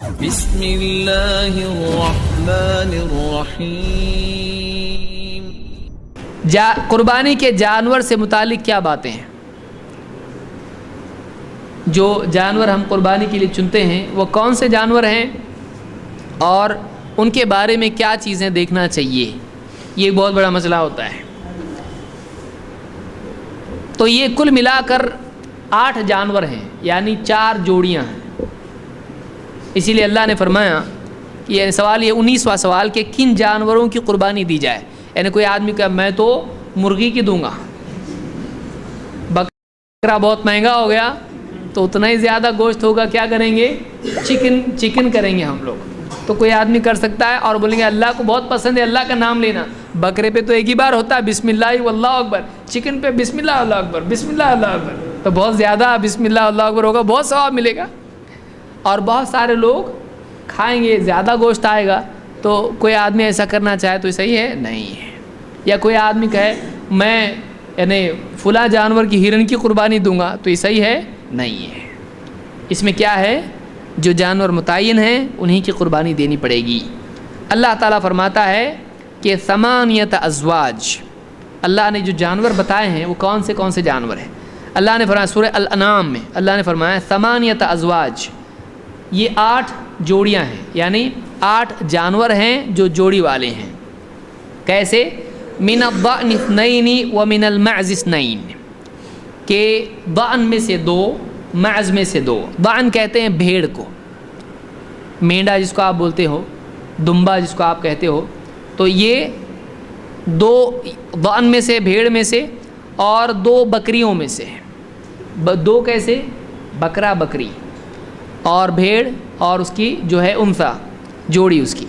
بسم اللہ الرحمن الرحیم۔ قربانی کے جانور سے متعلق کیا باتیں ہیں؟ جو جانور ہم قربانی کے لیے چنتے ہیں وہ کون سے جانور ہیں اور ان کے بارے میں کیا چیزیں دیکھنا چاہیے، یہ بہت بڑا مسئلہ ہوتا ہے۔ تو یہ کل ملا کر 8 جانور ہیں، یعنی 4 جوڑیاں ہیں۔ اسی لیے اللہ نے فرمایا کہ یہ سوال، یہ 19واں سوال کہ کن جانوروں کی قربانی دی جائے۔ یعنی کوئی آدمی کہ میں تو مرغی کی دوں گا، بکرا بہت مہنگا ہو گیا تو اتنا ہی زیادہ گوشت ہوگا، کیا کریں گے؟ چکن کریں گے ہم لوگ۔ تو کوئی آدمی کر سکتا ہے اور بولیں گے اللہ کو بہت پسند ہے اللہ کا نام لینا، بکرے پہ تو ایک ہی بار ہوتا ہے بسم اللہ واللہ اکبر، چکن پہ بسم اللہ اللہ اکبر، بسم اللہ اللہ اکبر، تو بہت زیادہ بسم اللہ اللہ اکبر ہوگا، بہت ثواب ملے گا اور بہت سارے لوگ کھائیں گے، زیادہ گوشت آئے گا۔ تو کوئی آدمی ایسا کرنا چاہے تو صحیح ہے؟ نہیں ہے۔ یا کوئی آدمی کہے میں یعنی فلاں جانور کی ہرن کی قربانی دوں گا تو یہ صحیح ہے؟ نہیں ہے۔ اس میں کیا ہے؟ جو جانور متعین ہیں انہی کی قربانی دینی پڑے گی۔ اللہ تعالیٰ فرماتا ہے کہ 8 ازواج، اللہ نے جو جانور بتائے ہیں وہ کون سے جانور ہیں؟ اللہ نے فرمایا سورہ الانعام میں، اللہ نے فرمایا 8 ازواج، یہ 8 جوڑیاں ہیں، یعنی 8 جانور ہیں جو جوڑی والے ہیں۔ کیسے؟ من الضأن 2 ومن المعز 2، کہ ضأن میں سے 2، معز میں سے 2۔ ضأن کہتے ہیں بھیڑ کو، مینڈا جس کو آپ بولتے ہو، دمبا جس کو آپ کہتے ہو، تو یہ 2 ضأن میں سے، بھیڑ میں سے، اور 2 بکریوں میں سے۔ 2 کیسے؟ بکرا بکری اور بھیڑ اور اس کی جو ہے انثیٰ جوڑی اس کی۔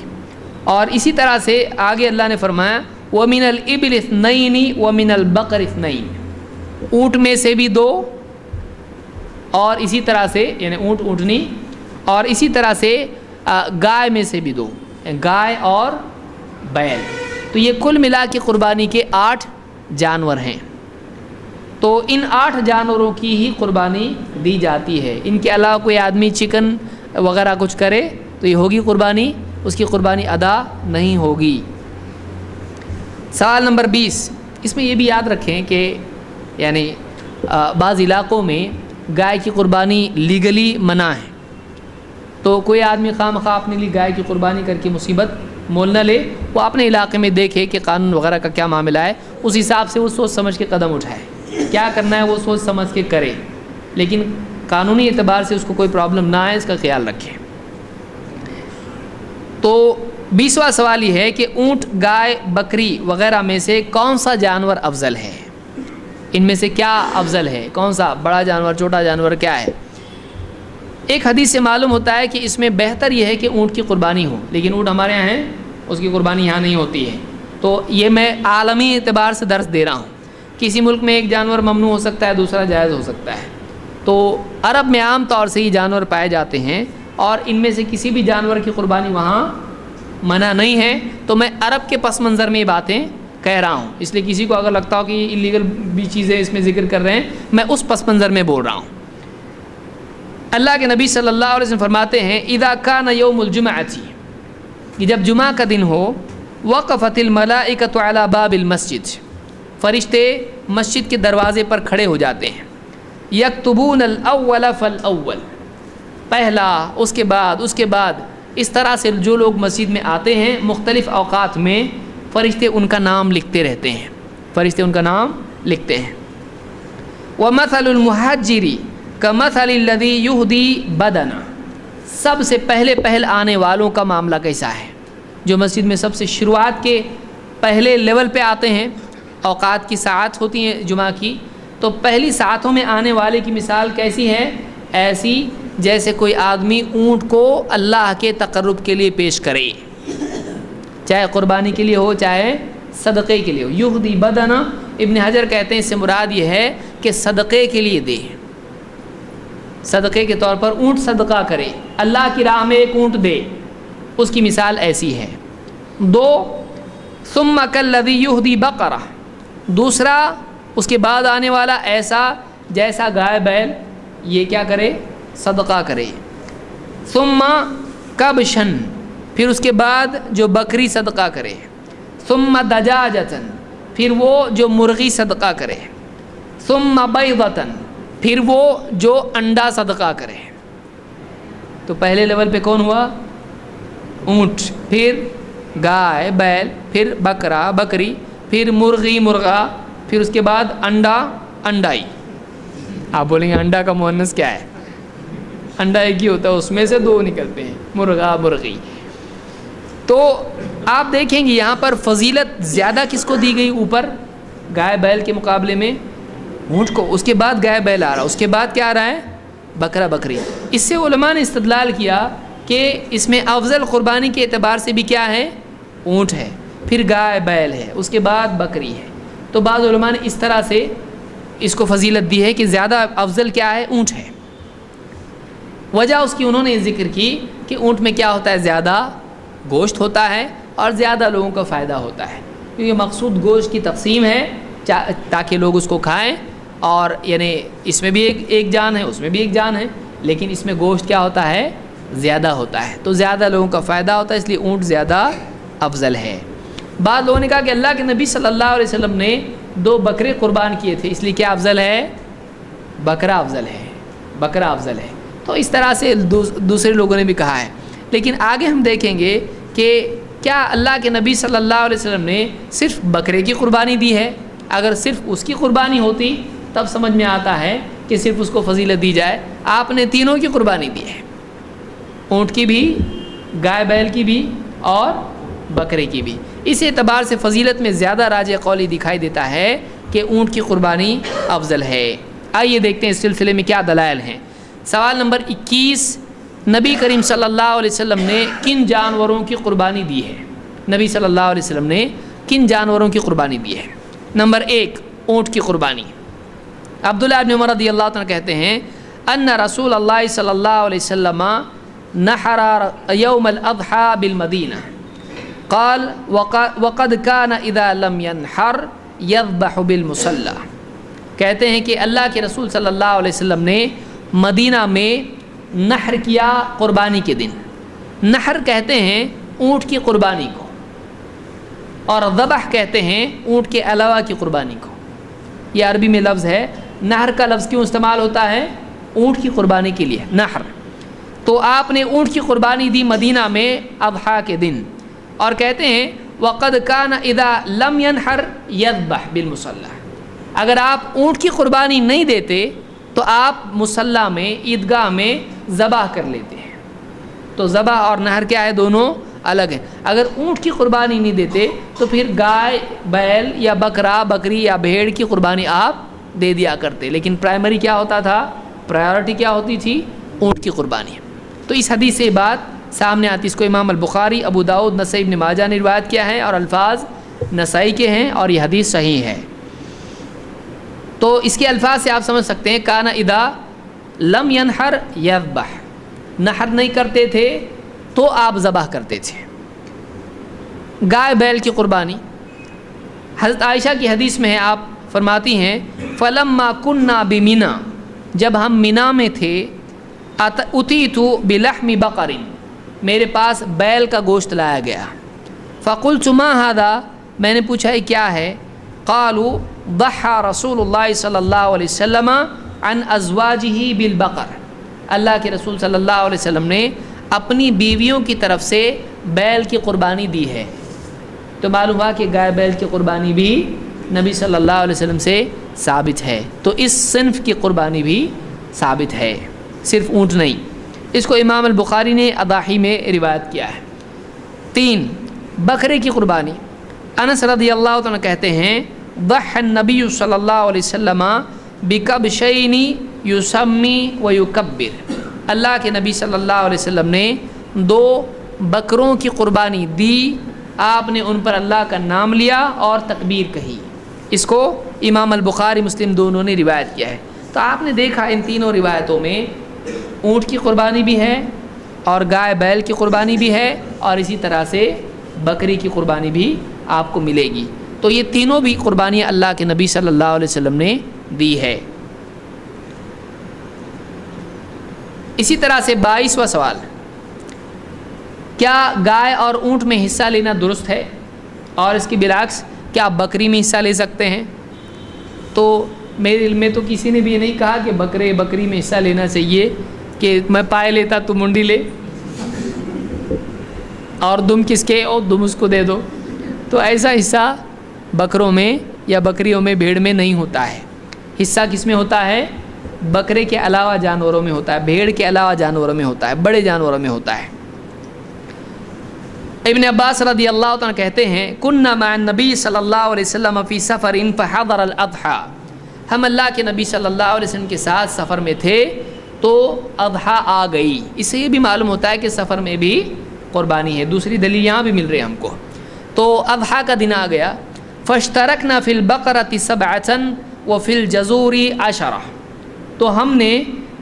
اور اسی طرح سے آگے اللہ نے فرمایا وَمِنَ الْإِبِلِ 2 وَمِنَ الْبَقَرِ 2، اونٹ میں سے بھی 2 اور اسی طرح سے یعنی اونٹنی، اور اسی طرح سے گائے میں سے بھی 2، گائے اور بیل۔ تو یہ کل ملا کے قربانی کے 8 جانور ہیں۔ تو ان 8 جانوروں کی ہی قربانی دی جاتی ہے۔ ان کے علاوہ کوئی آدمی چکن وغیرہ کچھ کرے تو یہ ہوگی قربانی، اس کی قربانی ادا نہیں ہوگی۔ سوال نمبر 20، اس میں یہ بھی یاد رکھیں کہ یعنی بعض علاقوں میں گائے کی قربانی لیگلی منع ہے، تو کوئی آدمی خواہ مخواہ اپنے لیے گائے کی قربانی کر کے مصیبت مول نہ لے، وہ اپنے علاقے میں دیکھے کہ قانون وغیرہ کا کیا معاملہ ہے، اس حساب سے وہ سوچ سمجھ کے قدم اٹھائے، کیا کرنا ہے وہ سوچ سمجھ کے کرے، لیکن قانونی اعتبار سے اس کو کوئی پرابلم نہ آئے، اس کا خیال رکھیں۔ تو 20واں سوال یہ ہے کہ اونٹ، گائے، بکری وغیرہ میں سے کون سا جانور افضل ہے؟ ان میں سے کیا افضل ہے؟ کون سا بڑا جانور، چھوٹا جانور کیا ہے؟ ایک حدیث سے معلوم ہوتا ہے کہ اس میں بہتر یہ ہے کہ اونٹ کی قربانی ہو، لیکن اونٹ ہمارے یہاں ہے، اس کی قربانی یہاں نہیں ہوتی ہے۔ تو یہ میں عالمی اعتبار سے درس دے رہا ہوں، کسی ملک میں ایک جانور ممنوع ہو سکتا ہے، دوسرا جائز ہو سکتا ہے۔ تو عرب میں عام طور سے یہ جانور پائے جاتے ہیں اور ان میں سے کسی بھی جانور کی قربانی وہاں منع نہیں ہے۔ تو میں عرب کے پس منظر میں یہ باتیں کہہ رہا ہوں، اس لیے کسی کو اگر لگتا ہو کہ یہ انلیگل بھی چیزیں اس میں ذکر کر رہے ہیں، میں اس پس منظر میں بول رہا ہوں۔ اللہ کے نبی صلی اللہ علیہ وسلم فرماتے ہیں اذا کان یوم الجمعۃ، کہ جب جمعہ کا دن ہو، وقفت الملائکۃ علی باب المسجد، فرشتے مسجد کے دروازے پر کھڑے ہو جاتے ہیں، یکتبون الاول فالاول، پہلا، اس کے بعد اس طرح سے جو لوگ مسجد میں آتے ہیں مختلف اوقات میں فرشتے ان کا نام لکھتے رہتے ہیں، فرشتے ان کا نام لکھتے ہیں۔ ومثل المہاجر کمثل الذی یہدی بدنہ، سب سے پہل آنے والوں کا معاملہ کیسا ہے؟ جو مسجد میں سب سے شروعات کے پہلے لیول پہ آتے ہیں، اوقات کی ساعت ہوتی ہیں جمعہ کی، تو پہلی ساعتوں میں آنے والے کی مثال کیسی ہے؟ ایسی جیسے کوئی آدمی اونٹ کو اللہ کے تقرب کے لیے پیش کرے، چاہے قربانی کے لیے ہو چاہے صدقے کے لیے ہو۔ یہدی بدنہ، ابن حجر کہتے ہیں اس سے مراد یہ ہے کہ صدقے کے لیے دے، صدقے کے طور پر اونٹ صدقہ کرے، اللہ کی راہ میں ایک اونٹ دے، اس کی مثال ایسی ہے۔ 2 ثم کالذی یہدی بقرہ، دوسرا اس کے بعد آنے والا ایسا جیسا گائے بیل یہ کیا کرے؟ صدقہ کرے۔ ثم کبشن، پھر اس کے بعد جو بکری صدقہ کرے، ثم دجاجتن، پھر وہ جو مرغی صدقہ کرے، ثم بیضتن، پھر وہ جو انڈا صدقہ کرے۔ تو پہلے لیول پہ کون ہوا؟ اونٹ، پھر گائے بیل، پھر بکرا بکری، پھر مرغی مرغا، پھر اس کے بعد انڈا انڈائی۔ آپ بولیں گے انڈا کا مؤنث کیا ہے؟ انڈا ایک ہی ہوتا ہے، اس میں سے دو نکلتے ہیں، مرغا مرغی۔ تو آپ دیکھیں گے یہاں پر فضیلت زیادہ کس کو دی گئی؟ اوپر گائے بیل کے مقابلے میں اونٹ کو، اس کے بعد گائے بیل آ رہا، اس کے بعد کیا آ رہا ہے؟ بکرا بکری۔ اس سے علماء نے استدلال کیا کہ اس میں افضل قربانی کے اعتبار سے بھی کیا ہے؟ اونٹ ہے، پھر گائے بیل ہے، اس کے بعد بکری ہے۔ تو بعض علماء نے اس طرح سے اس کو فضیلت دی ہے کہ زیادہ افضل کیا ہے؟ اونٹ ہے۔ وجہ اس کی انہوں نے ذکر کی کہ اونٹ میں کیا ہوتا ہے؟ زیادہ گوشت ہوتا ہے اور زیادہ لوگوں کا فائدہ ہوتا ہے، کیونکہ مقصود گوشت کی تقسیم ہے تاکہ لوگ اس کو کھائیں، اور یعنی اس میں بھی ایک جان ہے، اس میں بھی ایک جان ہے، لیکن اس میں گوشت کیا ہوتا ہے؟ زیادہ ہوتا ہے، تو زیادہ لوگوں کا فائدہ ہوتا ہے، اس لیے اونٹ زیادہ افضل ہے۔ بعض لوگوں نے کہا کہ اللہ کے نبی صلی اللہ علیہ وسلم نے 2 بکرے قربان کیے تھے، اس لیے کیا افضل ہے؟ بکرا افضل ہے، بکرا افضل ہے۔ تو اس طرح سے دوسرے لوگوں نے بھی کہا ہے، لیکن آگے ہم دیکھیں گے کہ کیا اللہ کے نبی صلی اللہ علیہ وسلم نے صرف بکرے کی قربانی دی ہے؟ اگر صرف اس کی قربانی ہوتی تب سمجھ میں آتا ہے کہ صرف اس کو فضیلت دی جائے۔ آپ نے تینوں کی قربانی دی ہے، اونٹ کی بھی، گائے بیل کی بھی اور بکرے کی بھی۔ اس اعتبار سے فضیلت میں زیادہ راجح قولی دکھائی دیتا ہے کہ اونٹ کی قربانی افضل ہے۔ آئیے دیکھتے ہیں اس سلسلے میں کیا دلائل ہیں۔ سوال نمبر 21، نبی کریم صلی اللہ علیہ وسلم نے کن جانوروں کی قربانی دی ہے؟ نبی صلی اللہ علیہ وسلم نے کن جانوروں کی قربانی دی ہے؟ نمبر 1، اونٹ کی قربانی۔ عبداللہ ابن عمر رضی اللہ عنہ کہتے ہیں ان رسول اللہ صلی اللہ علیہ وسلم نحر یوم الاضحى بالمدینہ، قال وقد كان اذا لم ينحر يذبح بالمصلى۔ کہتے ہیں کہ اللہ کے رسول صلی اللہ علیہ وسلم نے مدینہ میں نحر کیا قربانی کے دن۔ نحر کہتے ہیں اونٹ کی قربانی کو، اور ذبح کہتے ہیں اونٹ کے علاوہ کی قربانی کو۔ یہ عربی میں لفظ ہے۔ نحر کا لفظ کیوں استعمال ہوتا ہے؟ اونٹ کی قربانی کے لیے، نحر۔ تو آپ نے اونٹ کی قربانی دی مدینہ میں اضحیٰ کے دن، اور کہتے ہیں وقد کان اذا لم ينحر يذبح بالمصلی۔ اگر آپ اونٹ کی قربانی نہیں دیتے تو آپ مصلی میں، عیدگاہ میں ذبح کر لیتے ہیں۔ تو ذبح اور نحر کیا ہے؟ دونوں الگ ہیں۔ اگر اونٹ کی قربانی نہیں دیتے تو پھر گائے بیل یا بکرا بکری یا بھیڑ کی قربانی آپ دے دیا کرتے، لیکن پرائمری کیا ہوتا تھا؟ پرائیورٹی کیا ہوتی تھی؟ اونٹ کی قربانی۔ تو اس حدیث سے بات سامنے آتی، اس کو امام البخاری، ابو داؤد، نسائی، ابن ماجہ نے روایت کیا ہے، اور الفاظ نسائی کے ہیں، اور یہ حدیث صحیح ہے۔ تو اس کے الفاظ سے آپ سمجھ سکتے ہیں کان اذا لم ينحر يذبح، نحر نہیں کرتے تھے تو آپ ذبح کرتے تھے۔ گائے بیل کی قربانی، حضرت عائشہ کی حدیث میں ہے، آپ فرماتی ہیں فلما كنا بمنى، جب ہم مینا میں تھے، اتیت بلحم بقر، میرے پاس بیل کا گوشت لایا گیا۔ فقلت ما هذا، میں نے پوچھا یہ کیا ہے؟ قالوا ضحى رسول اللہ صلی اللہ علیہ وسلم عن ازواجہ بالبقر، اللہ کے رسول صلی اللہ علیہ وسلم نے اپنی بیویوں کی طرف سے بیل کی قربانی دی ہے۔ تو معلوم ہوا کہ گائے بیل کی قربانی بھی نبی صلی اللہ علیہ وسلم سے ثابت ہے، تو اس صنف کی قربانی بھی ثابت ہے، صرف اونٹ نہیں۔ اس کو امام البخاری نے اضاحی میں روایت کیا ہے۔ 3، بکرے کی قربانی۔ انس رضی اللہ عنہ کہتے ہیں ضحى النبی صلی اللہ علیہ وسلم بکبشین یسمی ویکبر، اللہ کے نبی صلی اللہ علیہ وسلم نے 2 بکروں کی قربانی دی، آپ نے ان پر اللہ کا نام لیا اور تکبیر کہی۔ اس کو امام البخاری مسلم دونوں نے روایت کیا ہے۔ تو آپ نے دیکھا ان تینوں روایتوں میں اونٹ کی قربانی بھی ہے، اور گائے بیل کی قربانی بھی ہے، اور اسی طرح سے بکری کی قربانی بھی آپ کو ملے گی۔ تو یہ تینوں بھی قربانیاں اللہ کے نبی صلی اللہ علیہ وسلم نے دی ہے۔ اسی طرح سے 22واں سوال، کیا گائے اور اونٹ میں حصہ لینا درست ہے؟ اور اس کے برعکس کیا آپ بکری میں حصہ لے سکتے ہیں؟ تو میرے علم میں تو کسی نے بھی یہ نہیں کہا کہ بکری میں حصہ لینا چاہیے کہ میں پائے لیتا تو منڈی لے، اور دم کس کے اور دم اس کو دے دو. تو ایسا حصہ بکروں میں یا بکریوں میں، بھیڑ میں نہیں ہوتا ہے. حصہ کس میں ہوتا ہے؟ بکرے کے علاوہ جانوروں میں ہوتا ہے، بھیڑ کے علاوہ جانوروں میں ہوتا ہے، بڑے جانوروں میں ہوتا ہے. ابن عباس رضی اللہ عنہ کہتے ہیں کننا مع النبی صلی اللہ علیہ وسلم فی سفر فحضر الاضحیٰ، ہم اللہ کے نبی صلی اللہ علیہ وسلم کے ساتھ سفر میں تھے تو اضحیٰ آ گئی. اس سے یہ بھی معلوم ہوتا ہے کہ سفر میں بھی قربانی ہے. دوسری دلیل یہاں بھی مل رہی ہے ہم کو. تو اضحیٰ کا دن آ گیا. فاشترکنا فی البقرۃ سبعۃ وفی الجزور عشرہ، تو ہم نے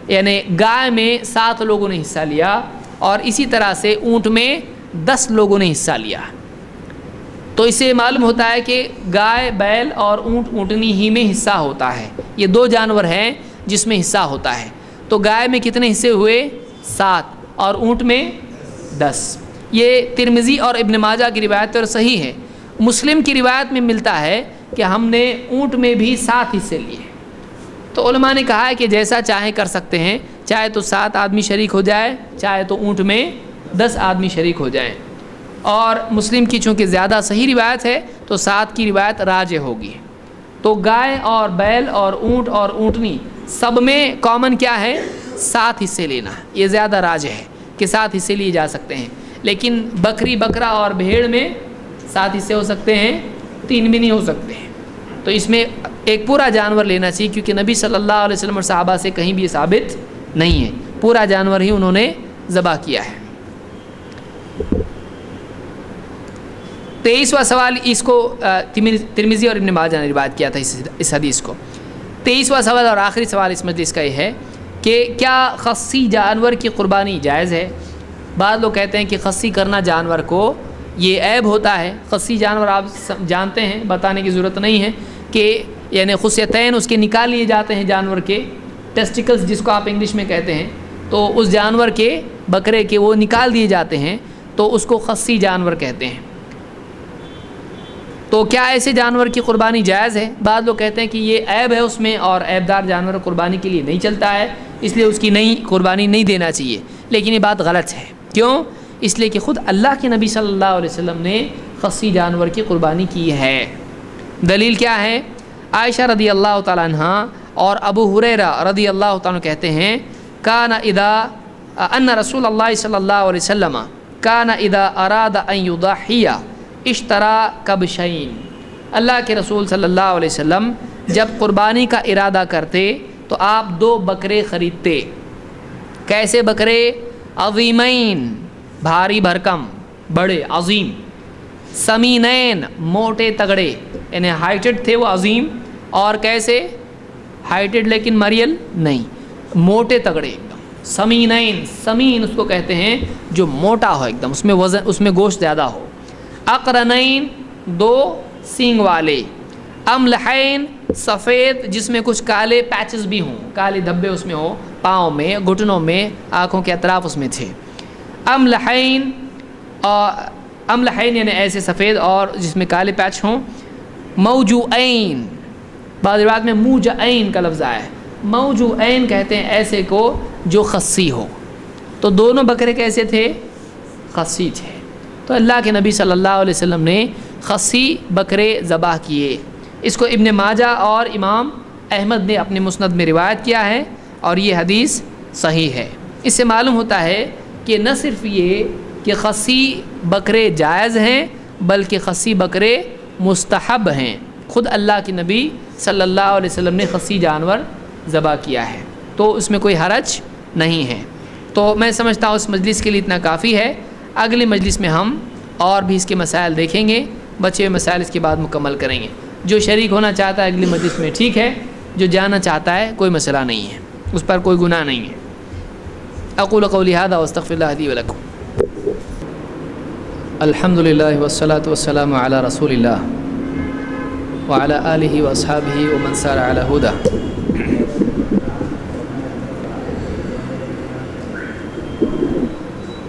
یعنی گائے میں 7 لوگوں نے حصہ لیا اور اسی طرح سے اونٹ میں 10 لوگوں نے حصہ لیا. تو اس سے معلوم ہوتا ہے کہ گائے، بیل اور اونٹ اونٹنی ہی میں حصہ ہوتا ہے. یہ 2 جانور ہیں جس میں حصہ ہوتا ہے. تو گائے میں کتنے حصے ہوئے؟ 7 اور اونٹ میں 10. یہ ترمذی اور ابن ماجہ کی روایت اور صحیح ہے. مسلم کی روایت میں ملتا ہے کہ ہم نے اونٹ میں بھی 7 حصے لیے. تو علماء نے کہا ہے کہ جیسا چاہیں کر سکتے ہیں، چاہے تو 7 آدمی شریک ہو جائے، چاہے تو اونٹ میں 10 آدمی شریک ہو جائیں. اور مسلم کی چونکہ زیادہ صحیح روایت ہے تو 7 کی روایت راجح ہوگی. تو گائے اور بیل اور اونٹ اور اونٹنی سب میں کامن کیا ہے؟ 7 حصے لینا. یہ زیادہ راجح ہے کہ 7 حصے لیے جا سکتے ہیں. لیکن بکری، بکرا اور بھیڑ میں 7 حصے ہو سکتے ہیں، 3 بھی نہیں ہو سکتے ہیں. تو اس میں ایک پورا جانور لینا چاہیے، کیونکہ نبی صلی اللہ علیہ وسلم اور صحابہ سے کہیں بھی یہ ثابت نہیں ہے. پورا جانور ہی انہوں نے ذبح کیا ہے. 23واں سوال اس کو ترمذی اور ابن ماجہ نے روایت کیا تھا اس حدیث کو. 23واں سوال اور آخری سوال اس مجلس کا یہ ہے کہ کیا خصی جانور کی قربانی جائز ہے؟ بعض لوگ کہتے ہیں کہ خصی کرنا جانور کو یہ عیب ہوتا ہے. خصی جانور آپ جانتے ہیں، بتانے کی ضرورت نہیں ہے کہ یعنی خصیتین اس کے نکال لیے جاتے ہیں جانور کے، ٹیسٹیکلز جس کو آپ انگلش میں کہتے ہیں. تو اس جانور کے، بکرے کے وہ نکال دیے جاتے ہیں تو اس کو خصی جانور کہتے ہیں. تو کیا ایسے جانور کی قربانی جائز ہے؟ بعض لوگ کہتے ہیں کہ یہ عیب ہے اس میں اور عیبدار جانور قربانی کے لیے نہیں چلتا ہے، اس لیے اس کی قربانی نہیں دینا چاہیے. لیکن یہ بات غلط ہے. کیوں؟ اس لیے کہ خود اللہ کے نبی صلی اللہ علیہ وسلم نے خصی جانور کی قربانی کی ہے. دلیل کیا ہے؟ عائشہ رضی اللہ تعالیٰ عنہ اور ابو ہریرہ رضی اللہ تعالیٰ عنہ کہتے ہیں کان اذا ان رسول اللہ صلی اللہ علیہ وسلم کان اذا اراد ان یضحی اشترا کبشین، اللہ کے رسول صلی اللہ علیہ وسلم جب قربانی کا ارادہ کرتے تو آپ 2 بکرے خریدتے. کیسے بکرے؟ عظیمین، بھاری بھرکم، بڑے عظیم. سمینین، موٹے تگڑے، یعنی ہائٹڈ تھے وہ عظیم. اور کیسے؟ ہائٹڈ لیکن مریل نہیں، موٹے تگڑے ایک دم. سمینین، سمین اس کو کہتے ہیں جو موٹا ہو ایک دم، اس میں وزن، اس میں گوشت زیادہ ہو. اقرنین، 2 سینگ والے. املحین، سفید جس میں کچھ کالے پیچز بھی ہوں، کالے دھبے اس میں ہوں، پاؤں میں، گھٹنوں میں، آنکھوں کے اطراف اس میں تھے. املحین، املحین یعنی ایسے سفید اور جس میں کالے پیچ ہوں. موجوعین، بعض روایات میں موجعین کا لفظ آیا ہے. موجوعین کہتے ہیں ایسے کو جو خصی ہو. تو دونوں بکرے کیسے تھے؟ خصی تھے. تو اللہ کے نبی صلی اللہ علیہ وسلم نے خصی بکرے ذبح کیے. اس کو ابن ماجہ اور امام احمد نے اپنے مسند میں روایت کیا ہے اور یہ حدیث صحیح ہے. اس سے معلوم ہوتا ہے کہ نہ صرف یہ کہ خصی بکرے جائز ہیں بلکہ خصی بکرے مستحب ہیں. خود اللہ کے نبی صلی اللہ علیہ وسلم نے خصی جانور ذبح کیا ہے، تو اس میں کوئی حرج نہیں ہے. تو میں سمجھتا ہوں اس مجلس کے لیے اتنا کافی ہے. اگلے مجلس میں ہم اور بھی اس کے مسائل دیکھیں گے، بچے ہوئے مسائل اس کے بعد مکمل کریں گے. جو شریک ہونا چاہتا ہے اگلی مجلس میں ٹھیک ہے، جو جانا چاہتا ہے کوئی مسئلہ نہیں ہے، اس پر کوئی گناہ نہیں ہے. اقول قولی ھذا واستغفر اللہ لی ولکم. الحمد للہ والصلاة والسلام علی رسول اللہ وعلی آلہ واصحابہ ومن سار علی ھدیٰ.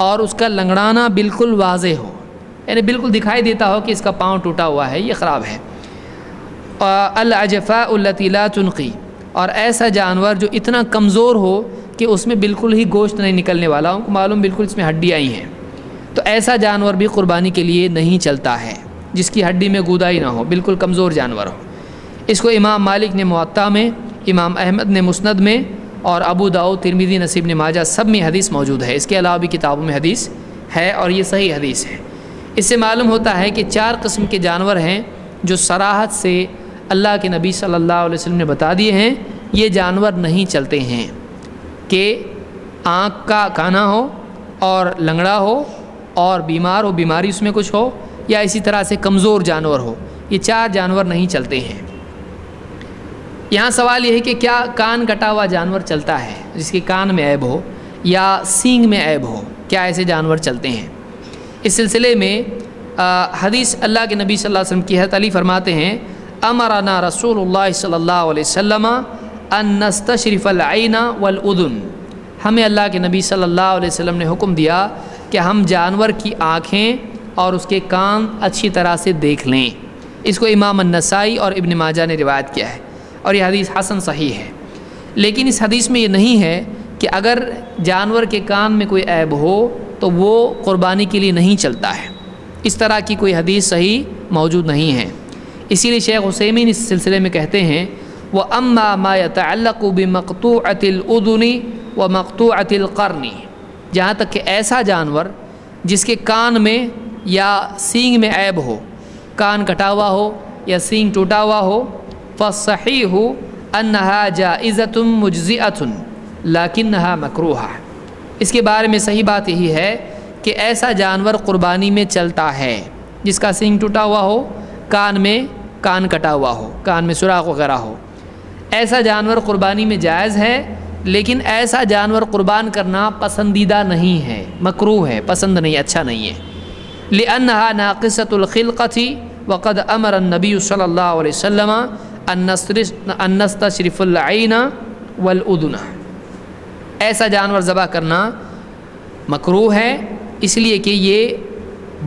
اور اس کا لنگڑانا بالکل واضح ہو، یعنی بالکل دکھائی دیتا ہو کہ اس کا پاؤں ٹوٹا ہوا ہے، یہ خراب ہے۔ العجفاء التي لا تنقی، اور ایسا جانور جو اتنا کمزور ہو کہ اس میں بالکل ہی گوشت نہیں نکلنے والا، ان کو معلوم بالکل اس میں ہڈیاں ہی ہیں، تو ایسا جانور بھی قربانی کے لیے نہیں چلتا ہے، جس کی ہڈی میں گودائی نہ ہو، بالکل کمزور جانور ہو۔ اس کو امام مالک نے موطا میں، امام احمد نے مسند میں، اور ابو داؤد، ترمذی، نسائی، ابن ماجہ سب میں حدیث موجود ہے۔ اس کے علاوہ بھی کتابوں میں حدیث ہے اور یہ صحیح حدیث ہے۔ اس سے معلوم ہوتا ہے کہ 4 قسم کے جانور ہیں جو صراحت سے اللہ کے نبی صلی اللہ علیہ وسلم نے بتا دیے ہیں، یہ جانور نہیں چلتے ہیں، کہ آنکھ کا کانا ہو اور لنگڑا ہو اور بیمار ہو، بیماری اس میں کچھ ہو، یا اسی طرح سے کمزور جانور ہو، یہ 4 جانور نہیں چلتے ہیں۔ یہاں سوال یہ ہے کہ کیا کان کٹا ہوا جانور چلتا ہے، جس کے کان میں عیب ہو یا سینگ میں عیب ہو، کیا ایسے جانور چلتے ہیں؟ اس سلسلے میں حدیث اللہ کے نبی صلی اللہ علیہ وسلم کی حضرت علی فرماتے ہیں، امرنا رسول اللہ صلی اللہ علیہ وسلم ان نستشرف العین والاذن، ہمیں اللہ کے نبی صلی اللہ علیہ وسلم نے حکم دیا کہ ہم جانور کی آنکھیں اور اس کے کان اچھی طرح سے دیکھ لیں۔ اس کو امام النسائی اور ابن ماجہ نے روایت کیا ہے، اور یہ حدیث حسن صحیح ہے۔ لیکن اس حدیث میں یہ نہیں ہے کہ اگر جانور کے کان میں کوئی عیب ہو تو وہ قربانی کے لیے نہیں چلتا ہے، اس طرح کی کوئی حدیث صحیح موجود نہیں ہے۔ اسی لیے شیخ عثیمین اس سلسلے میں کہتے ہیں، وَأَمَّا مَا يَتَعَلَّقُ بِمَقْطُوعَةِ الْأُذُنِ وَمَقْطُوعَةِ الْقَرْنِ، جہاں تک کہ ایسا جانور جس کے کان میں یا سینگ میں عیب ہو، کان کٹا ہوا ہو یا سینگ ٹوٹا ہوا ہو، فالصحیح انہا جائزۃ مجزئۃ لیکنہا مکروہہ، اس کے بارے میں صحیح بات یہی ہے کہ ایسا جانور قربانی میں چلتا ہے جس کا سینگ ٹوٹا ہوا ہو، کان کٹا ہوا ہو، کان میں سوراخ وغیرہ ہو، ایسا جانور قربانی میں جائز ہے، لیکن ایسا جانور قربان کرنا پسندیدہ نہیں ہے، مکروہ ہے، پسند نہیں، اچھا نہیں ہے۔ لأنہا ناقصۃ الخلقۃ وقد امر النبی صلی اللہ علیہ وسلم ان نستشرف العین والاذن، ایسا جانور ذبح کرنا مکروہ ہے، اس لیے کہ یہ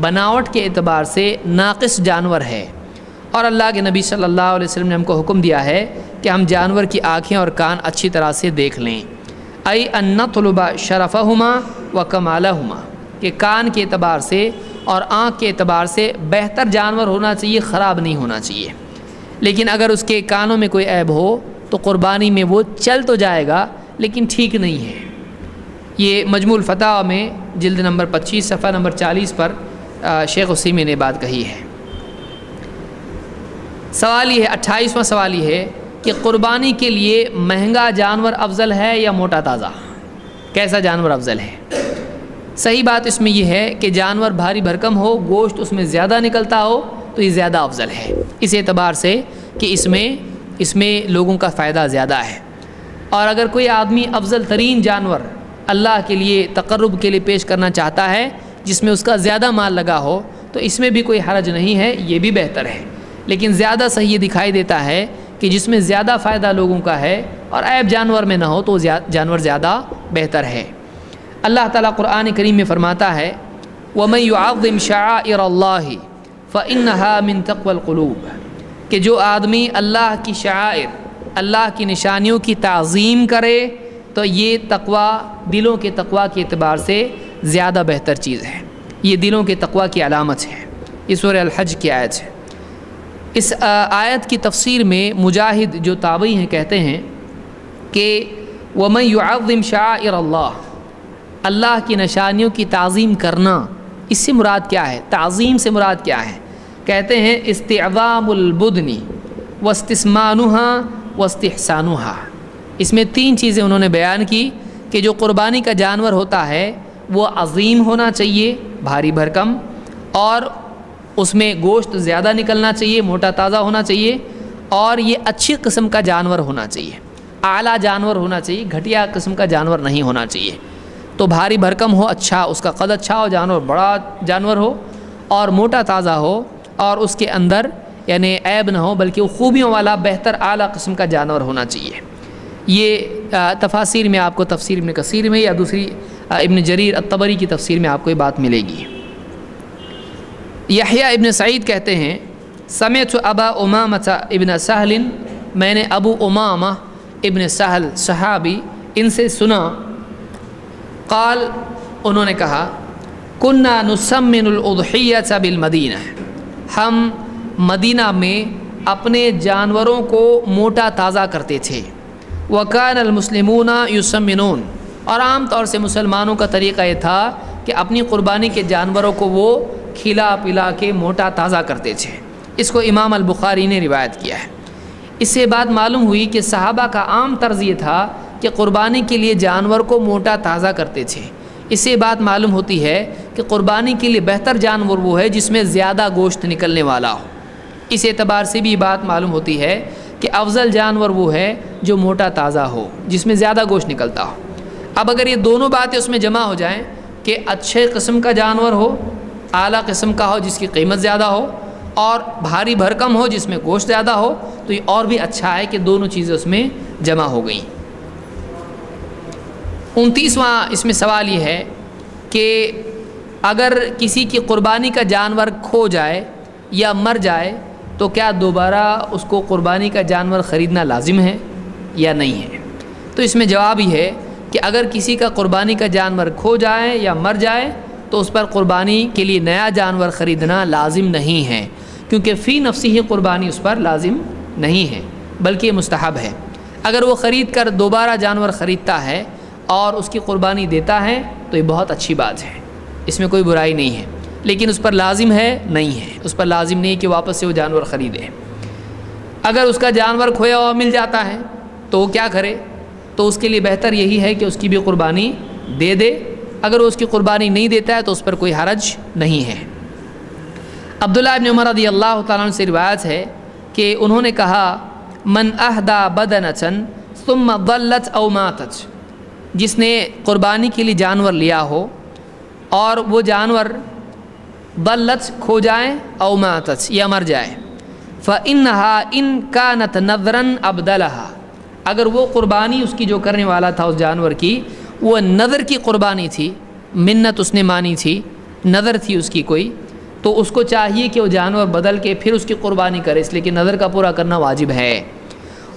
بناوٹ کے اعتبار سے ناقص جانور ہے، اور اللہ کے نبی صلی اللہ علیہ وسلم نے ہم کو حکم دیا ہے کہ ہم جانور کی آنکھیں اور کان اچھی طرح سے دیکھ لیں، ای ان نطلب شرفہما و کمالہما، کہ کان کے اعتبار سے اور آنکھ کے اعتبار سے بہتر جانور ہونا چاہیے، خراب نہیں ہونا چاہیے۔ لیکن اگر اس کے کانوں میں کوئی عیب ہو تو قربانی میں وہ چل تو جائے گا لیکن ٹھیک نہیں ہے۔ یہ مجموع الفتاوی میں جلد نمبر 25 صفحہ نمبر 40 پر شیخ عثیمین نے بات کہی ہے۔ سوال یہ ہے، 28واں سوال یہ ہے کہ قربانی کے لیے مہنگا جانور افضل ہے یا موٹا تازہ، کیسا جانور افضل ہے؟ صحیح بات اس میں یہ ہے کہ جانور بھاری بھرکم ہو، گوشت اس میں زیادہ نکلتا ہو تو یہ زیادہ افضل ہے، اس اعتبار سے کہ اس میں لوگوں کا فائدہ زیادہ ہے۔ اور اگر کوئی آدمی افضل ترین جانور اللہ کے لیے تقرب کے لیے پیش کرنا چاہتا ہے جس میں اس کا زیادہ مال لگا ہو تو اس میں بھی کوئی حرج نہیں ہے، یہ بھی بہتر ہے۔ لیکن زیادہ صحیح یہ دکھائی دیتا ہے کہ جس میں زیادہ فائدہ لوگوں کا ہے اور عیب جانور میں نہ ہو تو جانور زیادہ بہتر ہے۔ اللہ تعالیٰ قرآن کریم میں فرماتا ہے، وَمَن يُعَظِّمْ شَعَائِرَ اللَّهِ فَإِنَّهَا مِن تَقْوَى الْقُلُوبِ، کہ جو آدمی اللہ کی شعائر، اللہ کی نشانیوں کی تعظیم کرے تو یہ تقوی، دلوں کے تقوی کے اعتبار سے زیادہ بہتر چیز ہے، یہ دلوں کے تقوی کی علامت ہے۔ یہ سورہ الحج کی آیت ہے۔ اس آیت کی تفسیر میں مجاہد جو تابعی ہیں کہتے ہیں کہ وَمَن يُعَظِّمْ شَعَائِرَ اللَّهِ، اللہ کی نشانیوں کی تعظیم کرنا، اس سے مراد کیا ہے؟ تعظیم سے مراد کیا ہے؟ کہتے ہیں استعظام البدن واستثمانها واستحسانها، اس میں 3 چیزیں انہوں نے بیان کی کہ جو قربانی کا جانور ہوتا ہے وہ عظیم ہونا چاہیے، بھاری بھرکم، اور اس میں گوشت زیادہ نکلنا چاہیے، موٹا تازہ ہونا چاہیے، اور یہ اچھی قسم کا جانور ہونا چاہیے، اعلیٰ جانور ہونا چاہیے، گھٹیا قسم کا جانور نہیں ہونا چاہیے۔ تو بھاری بھرکم ہو، اچھا، اس کا قد اچھا ہو، جانور بڑا جانور ہو، اور موٹا تازہ ہو، اور اس کے اندر یعنی عیب نہ ہو بلکہ وہ خوبیوں والا بہتر اعلیٰ قسم کا جانور ہونا چاہیے۔ یہ تفاسیر میں آپ کو تفسیر ابن کثیر میں یا دوسری ابن جریر الطبری کی تفسیر میں آپ کو یہ بات ملے گی۔ یحییٰ ابن سعید کہتے ہیں سمعت ابا امامہ ابن سہل، میں نے ابو امامہ ابن سہل صحابی ان سے سنا، قال انہوں نے کہا کننا نسمن الاضحیۃ بالمدینہ، ہم مدینہ میں اپنے جانوروں کو موٹا تازہ کرتے تھے، وکان المسلمون یسمنون، اور عام طور سے مسلمانوں کا طریقہ یہ تھا کہ اپنی قربانی کے جانوروں کو وہ کھلا پلا کے موٹا تازہ کرتے تھے۔ اس کو امام البخاری نے روایت کیا ہے۔ اس سے بات معلوم ہوئی کہ صحابہ کا عام طرز یہ تھا کہ قربانی کے لیے جانور کو موٹا تازہ کرتے تھے۔ اس سے بات معلوم ہوتی ہے کہ قربانی کے لیے بہتر جانور وہ ہے جس میں زیادہ گوشت نکلنے والا ہو۔ اس اعتبار سے بھی بات معلوم ہوتی ہے کہ افضل جانور وہ ہے جو موٹا تازہ ہو، جس میں زیادہ گوشت نکلتا ہو۔ اب اگر یہ دونوں باتیں اس میں جمع ہو جائیں کہ اچھے قسم کا جانور ہو، اعلیٰ قسم کا ہو جس کی قیمت زیادہ ہو، اور بھاری بھرکم ہو جس میں گوشت زیادہ ہو، تو یہ اور بھی اچھا ہے کہ دونوں چیزیں اس میں جمع ہو گئیں۔ 29واں اس میں سوال یہ ہے کہ اگر کسی کی قربانی کا جانور کھو جائے یا مر جائے تو کیا دوبارہ اس کو قربانی کا جانور خریدنا لازم ہے یا نہیں ہے؟ تو اس میں جواب یہ ہے کہ اگر کسی کا قربانی کا جانور کھو جائے یا مر جائے تو اس پر قربانی کے لیے نیا جانور خریدنا لازم نہیں ہے، کیونکہ فی نفسی ہی قربانی اس پر لازم نہیں ہے بلکہ یہ مستحب ہے۔ اگر وہ خرید کر دوبارہ جانور خریدتا ہے اور اس کی قربانی دیتا ہے تو یہ بہت اچھی بات ہے، اس میں کوئی برائی نہیں ہے، لیکن اس پر لازم ہے نہیں ہے، اس پر لازم نہیں کہ واپس سے وہ جانور خریدے۔ اگر اس کا جانور کھویا ہوا مل جاتا ہے تو وہ کیا کرے؟ تو اس کے لیے بہتر یہی ہے کہ اس کی بھی قربانی دے دے۔ اگر وہ اس کی قربانی نہیں دیتا ہے تو اس پر کوئی حرج نہیں ہے۔ عبداللہ ابن عمر رضی اللہ تعالیٰ عنہ سے روایت ہے کہ انہوں نے کہا من اہدا بدنۃ ثم ضلت او ماتت، جس نے قربانی کے لیے جانور لیا ہو اور وہ جانور ضلت کھو جائے او ماتت یا مر جائے، فإنها ان كانت نذرا ابدلها، اگر وہ قربانی اس کی جو کرنے والا تھا اس جانور کی وہ نذر کی قربانی تھی، منت اس نے مانی تھی، نذر تھی اس کی کوئی، تو اس کو چاہیے کہ وہ جانور بدل کے پھر اس کی قربانی کرے، اس لیے کہ نذر کا پورا کرنا واجب ہے۔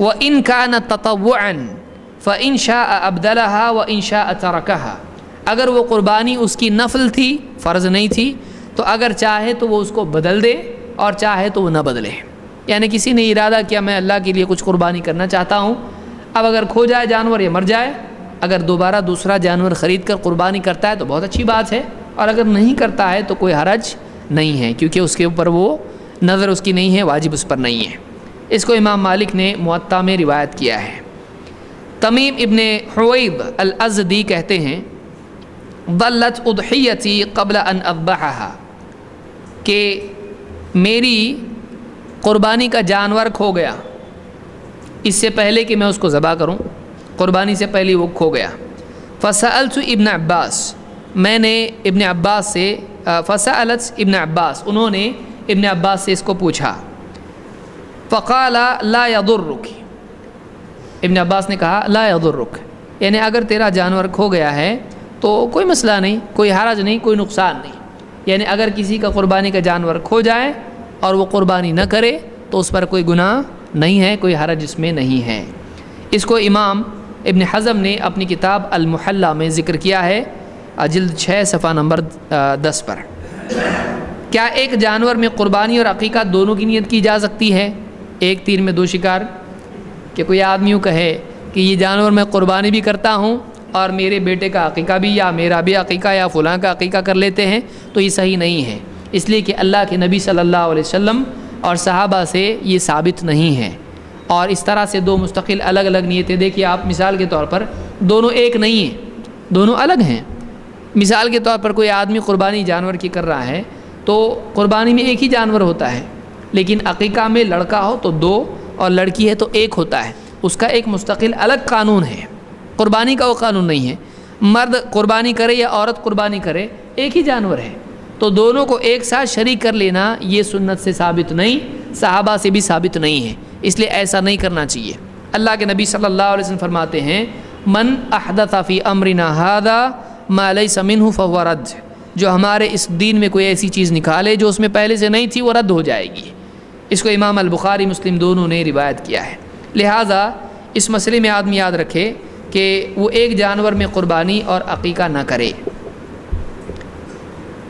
وَإِن كَانَ تَطَوُّعًا فَإِن شَاءَ أَبْدَلَهَا وَإِن شَاءَ تَرَكَهَا، اگر وہ قربانی اس کی نفل تھی، فرض نہیں تھی، تو اگر چاہے تو وہ اس کو بدل دے اور چاہے تو وہ نہ بدلے۔ یعنی کسی نے ارادہ کیا میں اللہ کے لیے کچھ قربانی کرنا چاہتا ہوں، اب اگر کھو جائے جانور یا مر جائے، اگر دوبارہ دوسرا جانور خرید کر قربانی کرتا ہے تو بہت اچھی بات ہے، اور اگر نہیں کرتا ہے تو کوئی حرج نہیں ہے، کیونکہ اس کے اوپر وہ نظر اس کی نہیں ہے، واجب اس پر نہیں ہے۔ اس کو امام مالک نے موطا میں روایت کیا ہے۔ تمیم ابن حویب الازدی کہتے ہیں ضلت اضحیتی قبل ان اذبحها، کہ میری قربانی کا جانور کھو گیا اس سے پہلے کہ میں اس کو ذبح کروں، قربانی سے پہلے وہ کھو گیا۔ فسألت ابن عباس، میں نے ابن عباس سے فسألت ابن عباس، انہوں نے ابن عباس سے اس کو پوچھا، فقال لا يضرك، ابن عباس نے کہا لا يضرك، یعنی اگر تیرا جانور کھو گیا ہے تو کوئی مسئلہ نہیں، کوئی حرج نہیں، کوئی نقصان نہیں، یعنی اگر کسی کا قربانی کا جانور کھو جائے اور وہ قربانی نہ کرے تو اس پر کوئی گناہ نہیں ہے، کوئی حرج اس میں نہیں ہے۔ اس کو امام ابن حزم نے اپنی کتاب المحلہ میں ذکر کیا ہے، جلد 6 صفحہ نمبر 10 پر۔ کیا ایک جانور میں قربانی اور عقیقہ دونوں کی نیت کی جا سکتی ہے؟ ایک تیر میں 2 شکار، کہ کوئی آدمی یوں کہے کہ یہ جانور میں قربانی بھی کرتا ہوں اور میرے بیٹے کا عقیقہ بھی، یا میرا بھی عقیقہ، یا فلاں کا عقیقہ کر لیتے ہیں، تو یہ صحیح نہیں ہے، اس لیے کہ اللہ کے نبی صلی اللہ علیہ وسلم اور صحابہ سے یہ ثابت نہیں ہے۔ اور اس طرح سے 2 مستقل الگ الگ نیتیں، دیکھیے آپ مثال کے طور پر دونوں ایک نہیں ہیں، دونوں الگ ہیں۔ مثال کے طور پر کوئی آدمی قربانی جانور کی کر رہا ہے تو قربانی میں ایک ہی جانور ہوتا ہے، لیکن عقیقہ میں لڑکا ہو تو 2 اور لڑکی ہے تو 1 ہوتا ہے، اس کا ایک مستقل الگ قانون ہے، قربانی کا وہ قانون نہیں ہے۔ مرد قربانی کرے یا عورت قربانی کرے، ایک ہی جانور ہے، تو دونوں کو ایک ساتھ شریک کر لینا یہ سنت سے ثابت نہیں، صحابہ سے بھی ثابت نہیں ہے، اس لیے ایسا نہیں کرنا چاہیے۔ اللہ کے نبی صلی اللہ علیہ وسلم فرماتے ہیں من احدث فی امرنا ھذا ما لیس منہ فہو رد، جو ہمارے اس دین میں کوئی ایسی چیز نکالے جو اس میں پہلے سے نہیں تھی وہ رد ہو جائے گی۔ اس کو امام البخاری مسلم دونوں نے روایت کیا ہے۔ لہٰذا اس مسئلے میں آدمی یاد رکھے کہ وہ ایک جانور میں قربانی اور عقیقہ نہ کرے۔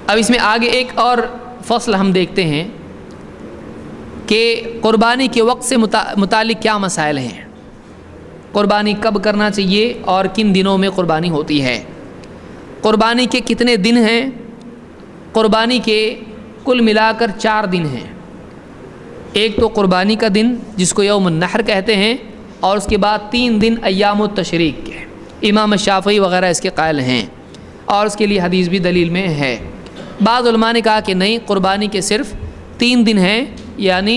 اب اس میں آگے ایک اور فصل ہم دیکھتے ہیں کہ قربانی کے وقت سے متعلق کیا مسائل ہیں، قربانی کب کرنا چاہیے اور کن دنوں میں قربانی ہوتی ہے، قربانی کے کتنے دن ہیں۔ قربانی کے کل ملا کر 4 دن ہیں۔ ایک تو قربانی کا دن جس کو یوم النحر کہتے ہیں، اور اس کے بعد 3 دن ایام التشریق کے، امام شافعی وغیرہ اس کے قائل ہیں، اور اس کے لیے حدیث بھی دلیل میں ہے۔ بعض علماء نے کہا کہ نہیں، قربانی کے صرف 3 دن ہیں، یعنی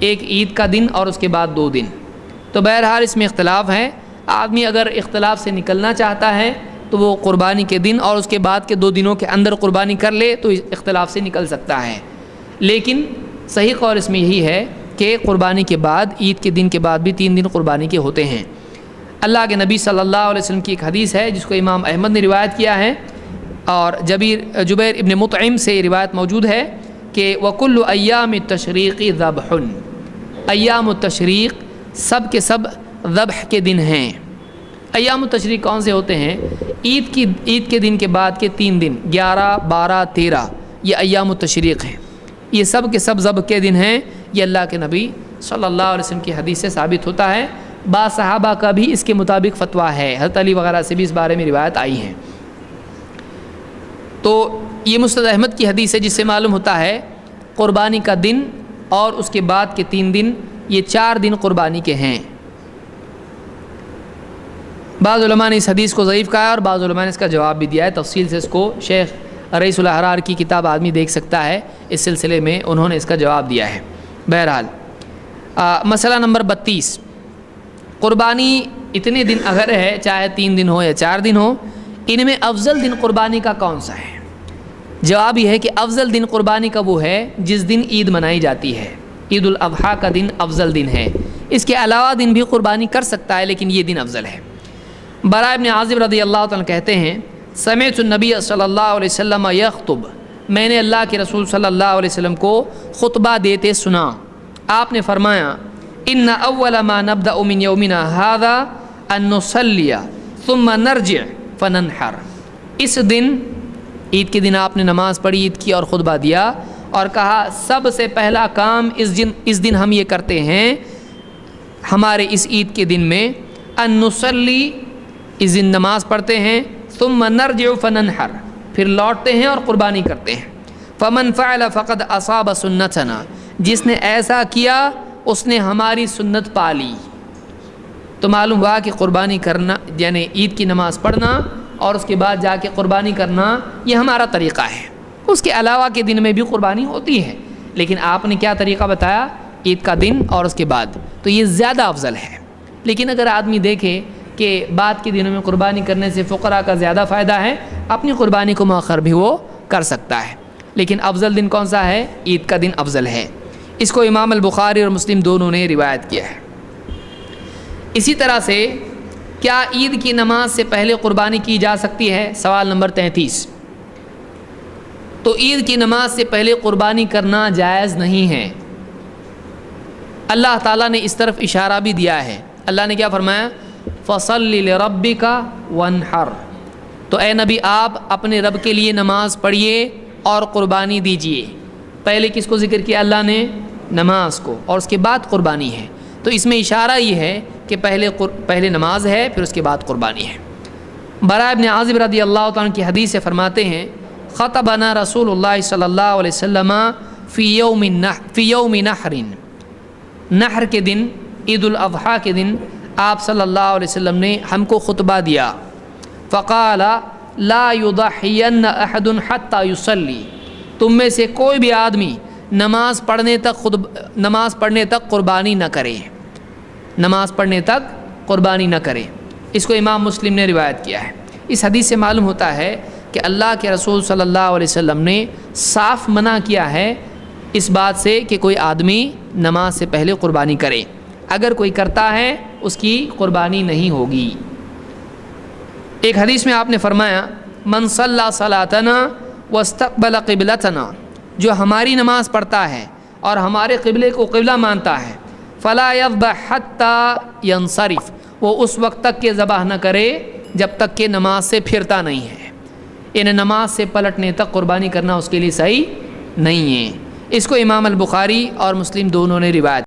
ایک عید کا دن اور اس کے بعد 2 دن۔ تو بہرحال اس میں اختلاف ہے، آدمی اگر اختلاف سے نکلنا چاہتا ہے تو وہ قربانی کے دن اور اس کے بعد کے 2 دنوں کے اندر قربانی کر لے تو اختلاف سے نکل سکتا ہے۔ لیکن صحیح قول اس میں یہی ہے کہ قربانی کے بعد، عید کے دن کے بعد بھی 3 دن قربانی کے ہوتے ہیں۔ اللہ کے نبی صلی اللہ علیہ وسلم کی ایک حدیث ہے جس کو امام احمد نے روایت کیا ہے، اور جبیر ابن مطعم سے یہ روایت موجود ہے کہ وَكُلُّ أَيَّامِ التَّشْرِيقِ ذَبْحٌ، ایام التشریق سب کے سب ذبح کے دن ہیں۔ ایام التشریق کون سے ہوتے ہیں؟ عید کے دن کے بعد کے 3 دن، 11، 12، 13، یہ ایام التشریق ہیں، یہ سب کے سب ذبح کے دن ہیں۔ یہ اللہ کے نبی صلی اللہ علیہ وسلم کی حدیث سے ثابت ہوتا ہے۔ بعض صحابہ کا بھی اس کے مطابق فتویٰ ہے، حضرت علی وغیرہ سے بھی اس بارے میں روایت آئی ہیں۔ تو یہ مسند احمد کی حدیث ہے جس سے معلوم ہوتا ہے قربانی کا دن اور اس کے بعد کے 3 دن، یہ 4 دن قربانی کے ہیں۔ بعض علماء نے اس حدیث کو ضعیف کہا ہے اور بعض علماء نے اس کا جواب بھی دیا ہے، تفصیل سے اس کو شیخ رئیس الاحرار کی کتاب آدمی دیکھ سکتا ہے، اس سلسلے میں انہوں نے اس کا جواب دیا ہے۔ بہرحال مسئلہ نمبر 32، قربانی اتنے دن اگر ہے، چاہے 3 دن ہو یا 4 دن ہو، ان میں افضل دن قربانی کا کون سا ہے؟ جواب یہ ہے کہ افضل دن قربانی کا وہ ہے جس دن عید منائی جاتی ہے، عید الاضحیٰ کا دن افضل دن ہے۔ اس کے علاوہ دن بھی قربانی کر سکتا ہے لیکن یہ دن افضل ہے۔ براء ابن عازب رضی اللہ تعالیٰ کہتے ہیں سمعت النبی صلی اللہ علیہ وسلم یخطب، میں نے اللہ کے رسول صلی اللہ علیہ وسلم کو خطبہ دیتے سنا، آپ نے فرمایا ان اول ما نبدأ من یومنا ھذا ان نصلی ثم نرجع فننحر، اس دن عید کے دن آپ نے نماز پڑھی، عید کی اور خطبہ دیا اور کہا سب سے پہلا کام اس دن ہم یہ کرتے ہیں ہمارے اس عید کے دن میں، ان نصلی، اس دن نماز پڑھتے ہیں، ثم نرجع فننحر، پھر لوٹتے ہیں اور قربانی کرتے ہیں۔ فمن فعل فقد اصاب سنتنا، جس نے ایسا کیا اس نے ہماری سنت پا لی۔ تو معلوم ہوا کہ قربانی کرنا یعنی عید کی نماز پڑھنا اور اس کے بعد جا کے قربانی کرنا یہ ہمارا طریقہ ہے۔ اس کے علاوہ کے دن میں بھی قربانی ہوتی ہے، لیکن آپ نے کیا طریقہ بتایا؟ عید کا دن اور اس کے بعد، تو یہ زیادہ افضل ہے۔ لیکن اگر آدمی دیکھے کہ بعد کے دنوں میں قربانی کرنے سے فقراء کا زیادہ فائدہ ہے، اپنی قربانی کو مؤخر بھی وہ کر سکتا ہے، لیکن افضل دن کون سا ہے؟ عید کا دن افضل ہے۔ اس کو امام البخاری اور مسلم دونوں نے روایت کیا ہے۔ اسی طرح سے کیا عید کی نماز سے پہلے قربانی کی جا سکتی ہے؟ سوال نمبر 33۔ تو عید کی نماز سے پہلے قربانی کرنا جائز نہیں ہے۔ اللہ تعالیٰ نے اس طرف اشارہ بھی دیا ہے، اللہ نے کیا فرمایا؟ فَصَلِّ لِرَبِّكَ وَانْحَرْ، تو اے نبی آپ اپنے رب کے لیے نماز پڑھیے اور قربانی دیجیے۔ پہلے کس کو ذکر کیا اللہ نے؟ نماز کو، اور اس کے بعد قربانی ہے۔ تو اس میں اشارہ یہ ہے کہ پہلے نماز ہے پھر اس کے بعد قربانی ہے۔ براء ابن عازب رضی اللہ تعالیٰ کی حدیث سے فرماتے ہیں خطبنا رسول اللہ صلی اللہ علیہ وسلم فی یوم نحر، نحر کے دن، عید الاضحیٰ کے دن آپ صلی اللہ علیہ وسلم نے ہم کو خطبہ دیا۔ فقال لا یضحین احد حتی یصلی، تم میں سے کوئی بھی آدمی نماز پڑھنے تک قربانی نہ کرے، نماز پڑھنے تک قربانی نہ کرے۔ اس کو امام مسلم نے روایت کیا ہے۔ اس حدیث سے معلوم ہوتا ہے کہ اللہ کے رسول صلی اللہ علیہ وسلم نے صاف منع کیا ہے اس بات سے کہ کوئی آدمی نماز سے پہلے قربانی کرے، اگر کوئی کرتا ہے اس کی قربانی نہیں ہوگی۔ ایک حدیث میں آپ نے فرمایا من صلی صلاتنا واستقبل قبلتنا، جو ہماری نماز پڑھتا ہے اور ہمارے قبلے کو قبلہ مانتا ہے، فلا یذبح حتی ینصرف، وہ اس وقت تک کہ ذبح نہ کرے جب تک کہ نماز سے پھرتا نہیں ہے، یعنی نماز سے پلٹنے تک قربانی کرنا اس کے لیے صحیح نہیں ہے۔ اس کو امام البخاری اور مسلم دونوں نے روایت